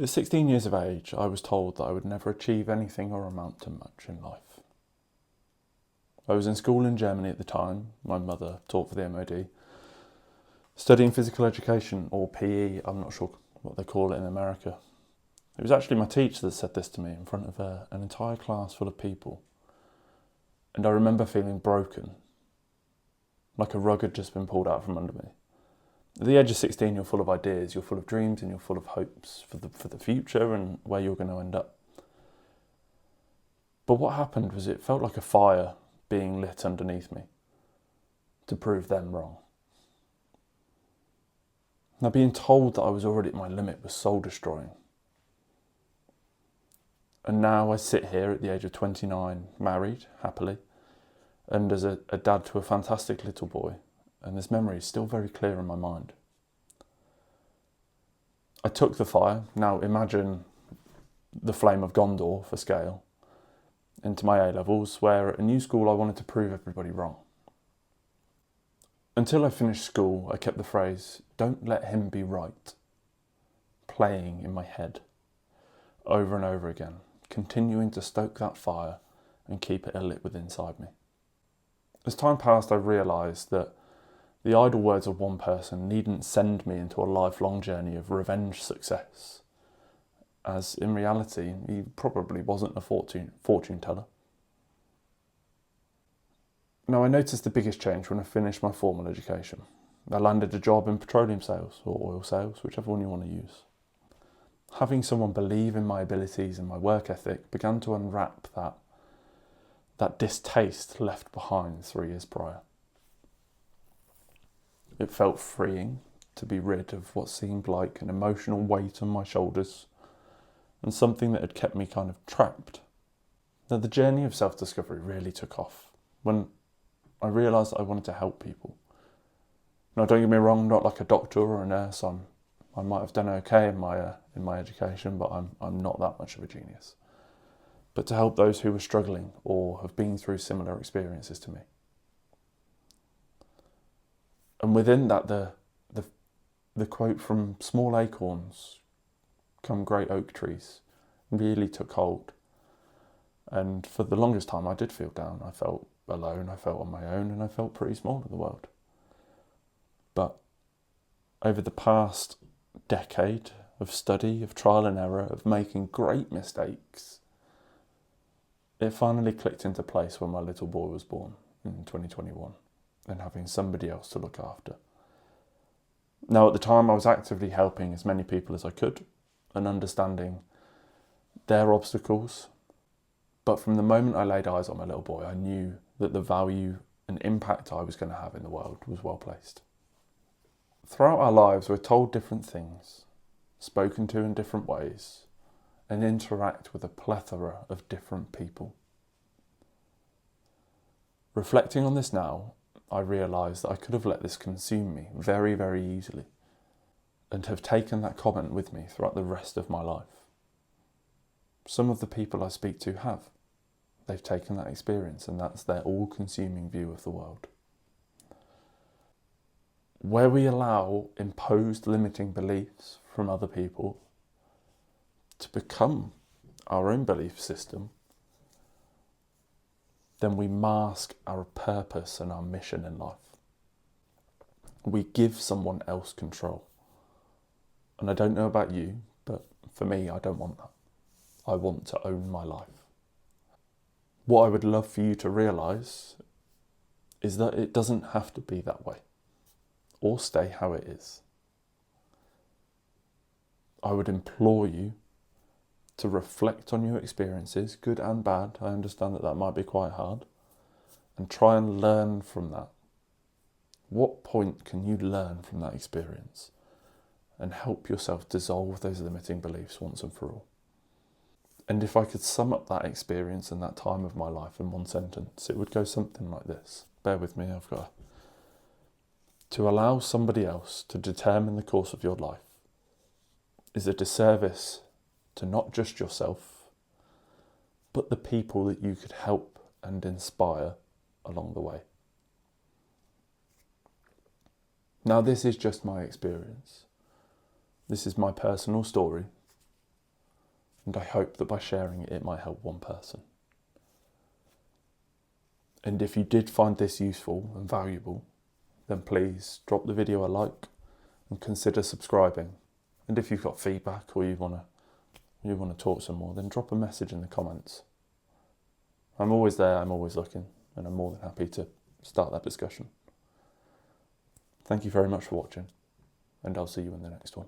At 16 years of age, I was told that I would never achieve anything or amount to much in life. I was in school in Germany at the time. My mother taught for the MOD, studying physical education, or PE, I'm not sure what they call it in America. It was actually my teacher that said this to me in front of an entire class full of people. And I remember feeling broken, like a rug had just been pulled out from under me. At the age of 16, you're full of ideas, you're full of dreams, and you're full of hopes for the future and where you're going to end up. But what happened was it felt like a fire being lit underneath me to prove them wrong. Now, being told that I was already at my limit was soul-destroying. And now I sit here at the age of 29, married, happily, and as a dad to a fantastic little boy, and this memory is still very clear in my mind. I took the fire, now imagine the flame of Gondor for scale, into my A-levels, where at a new school I wanted to prove everybody wrong. Until I finished school, I kept the phrase, "Don't let him be right," playing in my head over and over again, continuing to stoke that fire and keep it lit within inside me. As time passed, I realised that the idle words of one person needn't send me into a lifelong journey of revenge success, as in reality, he probably wasn't a fortune teller. Now, I noticed the biggest change when I finished my formal education. I landed a job in petroleum sales, or oil sales, whichever one you want to use. Having someone believe in my abilities and my work ethic began to unwrap that distaste left behind 3 years prior. It felt freeing to be rid of what seemed like an emotional weight on my shoulders and something that had kept me kind of trapped. Now, the journey of self-discovery really took off when I realised I wanted to help people. Now, don't get me wrong, not like a doctor or a nurse. I might have done okay in my education, but I'm not that much of a genius. But to help those who were struggling or have been through similar experiences to me. And within that, the quote from "small acorns come great oak trees" really took hold. And for the longest time, I did feel down. I felt alone, I felt on my own, and I felt pretty small in the world. But over the past decade of study, of trial and error, of making great mistakes, it finally clicked into place when my little boy was born in 2021 and having somebody else to look after. Now, at the time, I was actively helping as many people as I could and understanding their obstacles. But from the moment I laid eyes on my little boy, I knew that the value and impact I was going to have in the world was well placed. Throughout our lives, we're told different things, spoken to in different ways, and interact with a plethora of different people. Reflecting on this now, I realise that I could have let this consume me very, very easily and have taken that comment with me throughout the rest of my life. Some of the people I speak to have. They've taken that experience and that's their all-consuming view of the world. Where we allow imposed limiting beliefs from other people to become our own belief system, then we mask our purpose and our mission in life. We give someone else control. And I don't know about you, but for me, I don't want that. I want to own my life. What I would love for you to realise is that it doesn't have to be that way, or stay how it is. I would implore you to reflect on your experiences, good and bad. I understand that might be quite hard, and try and learn from that. What point can you learn from that experience and help yourself dissolve those limiting beliefs once and for all? And if I could sum up that experience and that time of my life in one sentence, it would go something like this. Bear with me, to allow somebody else to determine the course of your life is a disservice to not just yourself, but the people that you could help and inspire along the way. Now, this is just my experience. This is my personal story. And I hope that by sharing it, it might help one person. And if you did find this useful and valuable, then please drop the video a like and consider subscribing. And if you've got feedback or you want to talk some more, then drop a message in the comments. I'm always there, I'm always looking, and I'm more than happy to start that discussion. Thank you very much for watching, and I'll see you in the next one.